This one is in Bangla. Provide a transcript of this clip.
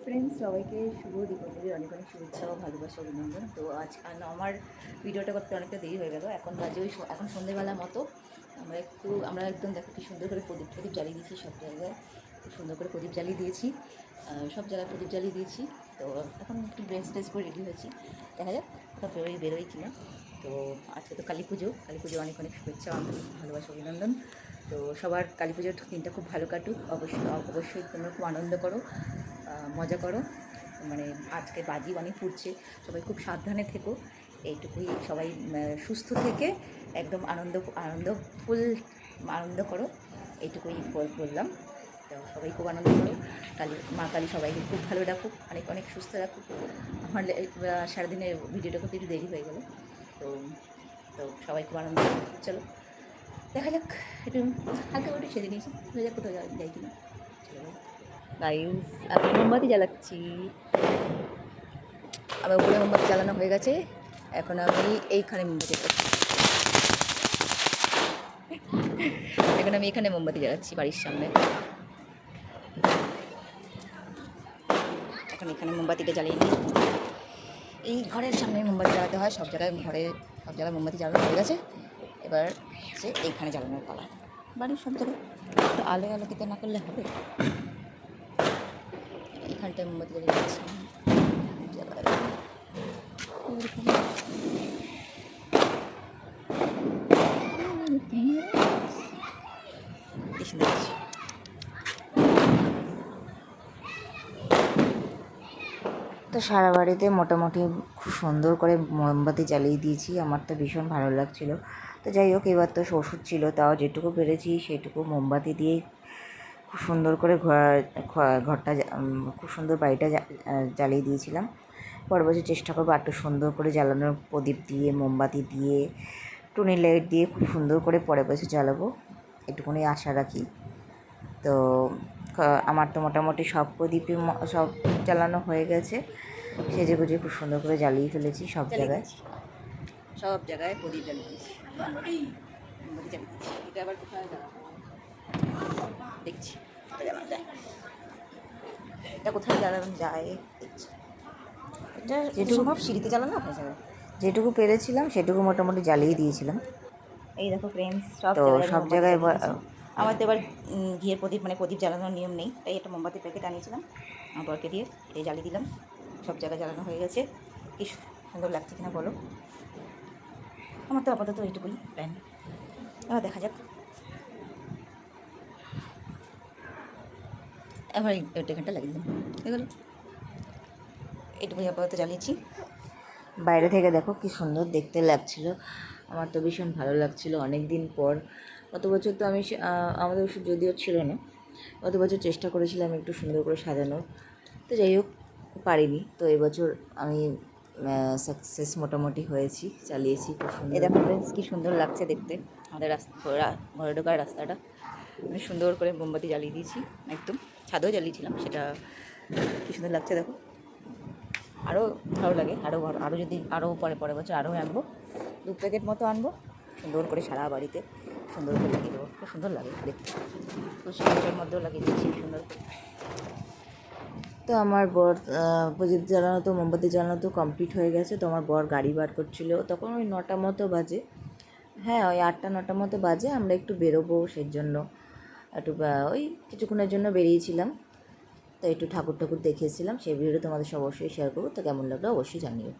ফ্রেন্ডস, সবাইকে শুভ দীপাবলির অনেক অনেক শুভেচ্ছা ও ভালোবাসা অভিনন্দন। তো আজ আমার ভিডিওটা করতে অনেকটা দেরি হয়ে গেল। এখন বাজে এখন সন্ধ্যেবেলার মতো। আমরা একদম দেখো কি সুন্দর করে প্রদীপ প্রদীপ জ্বালিয়ে দিয়েছি সব জায়গায়। খুব সুন্দর করে প্রদীপ জ্বালিয়ে দিয়েছি, সব জায়গায় প্রদীপ জ্বালিয়ে দিয়েছি। তো এখন একটু ড্রেস করে রেডি হয়েছি, দেখা যাক কোথাও বেরোই কিনা। তো আজকে তো কালী পুজো অনেক অনেক শুভেচ্ছা ভালোবাসা অভিনন্দন। তো সবার কালী পুজোর দিনটা খুব ভালো কাটুক। অবশ্যই তোমরা খুব আনন্দ করো, মজা করো। মানে আজকে বাজি অনেক ফুটছে, সবাই খুব সাবধানে থেকো, এইটুকুই। সবাই সুস্থ থেকে একদম ফুল আনন্দ করো, এইটুকুই বললাম। তো সবাই খুব আনন্দ করো, মা কালী সবাইকে খুব ভালো রাখুক, অনেক অনেক সুস্থ রাখুক। আমার সারাদিনের ভিডিওটা করতে একটু দেরি হয়ে গেলো। তো তো সবাই খুব আনন্দ করো। চলো দেখা যাক, একটু হালকা করে সেরে নিয়েছি, দেখা যাক কোথাও যাই কিনা। চলো গাইস, আমি মোমবাতি জ্বালাচ্ছি। আমার উপরে মোমবাতি জ্বালানো হয়ে গেছে, এখন আমি এইখানে মোমবাতি জ্বালাচ্ছি বাড়ির সামনে। এখন এখানে মোমবাতিটা জ্বালিয়ে নিই। এই ঘরের সামনে মোমবাতি জ্বালাতে হয়, সব জায়গায় মোমবাতি জ্বালানো হয়ে গেছে। এবার সে এইখানে জ্বালানোর পালা। বাড়ির সব জায়গায় একটু আলোকিত না করলে হবে। এইখানটায় মোমবাতি জ্বালিয়ে দিচ্ছি। তো সারা বাড়িতে মোটামুটি খুব সুন্দর করে মোমবাতি জ্বালিয়ে দিয়েছি, আমার তো ভীষণ ভালো লাগছিল। তো যাই হোক, এবার তো শ্বশুর ছিল, তাও যেটুকু পেরেছি সেটুকু মোমবাতি দিয়ে খুব সুন্দর করে ঘরটা খুব সুন্দর বাড়িটা জ্বালিয়ে দিয়েছিলাম। পরের বছর চেষ্টা করবো একটু সুন্দর করে জ্বালানোর, প্রদীপ দিয়ে, মোমবাতি দিয়ে, টুনি লাইট দিয়ে খুব সুন্দর করে পরের বছর জ্বালাবো, এটুকুনি আশা রাখি। তো আমার তো মোটামুটি সব প্রদীপই সব জ্বালানো হয়ে গেছে, সেজে গুজে খুব সুন্দর করে জ্বালিয়ে ফেলেছি সব জায়গায় প্রদীপ জ্বালিয়ে দিয়েছি। এটা আবার কোথায় দেখছি, এটা কোথায় জ্বালানো যায় দেখছি। এটা যেটুকু সিঁড়িতে জ্বালানো হয়ে যাবে, যেটুকু পেরেছিলাম সেটুকু মোটামুটি জ্বালিয়ে দিয়েছিলাম। এই দেখো ফ্রেন্ডস, সব জায়গায় আমার তো এবার ঘিয়ের প্রদীপ প্রদীপ জ্বালানোর নিয়ম নেই, তাই একটা মোমবাতির প্যাকেট আনিয়েছিলাম আমার বরকে দিয়ে, এটাই জ্বালিয়ে দিলাম। সব জায়গায় জ্বালানো হয়ে গেছে। কি সুন্দর লাগছে কিনা বলো। আমার তো আপাতত এইটুকুই প্ল্যান, এবার দেখা যাক। এবার ঘন্টা লাগিয়ে দিলাম, এগুলো এইটুকুই আপাতত জ্বালিয়েছি। বাইরে থেকে দেখো কি সুন্দর দেখতে লাগছিল, আমার তো ভীষণ ভালো লাগছিল। অনেক দিন পর, গত বছর তো আমি আমাদের ওষুধ যদিও ছিল না, গত বছর চেষ্টা করেছিলাম একটু সুন্দর করে সাজানোর, তো যাই হোক পারিনি। তো এবছর আমি সাকসেস মোটামুটি হয়েছি, চালিয়েছি খুব সুন্দর। এই দেখো ফ্রেন্ডস, কি সুন্দর লাগছে দেখতে আমাদের ঘরে ঢোকার রাস্তাটা। আমি সুন্দর করে মোমবাতি জ্বালিয়ে দিয়েছি, একদম ছাদেও জ্বালিয়েছিলাম, সেটা কী সুন্দর লাগছে দেখো। আরও ভালো লাগে, আরও যদি পরের বছর আরও আনবো, 2 প্যাকেট মতো আনবো, সুন্দর করে সারা বাড়িতে সুন্দর করে লাগিয়ে দেবো। খুব সুন্দর লাগে দেখতে, তুলসী গাছের মধ্যেও লাগিয়ে দিচ্ছি সুন্দর করে। তো আমার বর প্রদীপ জ্বালানো তো মোমবাতি জ্বালানো তো কমপ্লিট হয়ে গেছে। তো আমার বর গাড়ি বার করছিল, তখন ওই 9টা মতো বাজে, হ্যাঁ ওই 8টা-9টা মতো বাজে। আমরা একটু বেরোবো, সেই জন্য একটু ওই কিছুক্ষণের জন্য বেরিয়েছিলাম। তো একটু ঠাকুর দেখিয়েছিলাম, সেই ভিডিওটা তোমাদের অবশ্যই শেয়ার করবো। তো কেমন লাগলো অবশ্যই জানিও।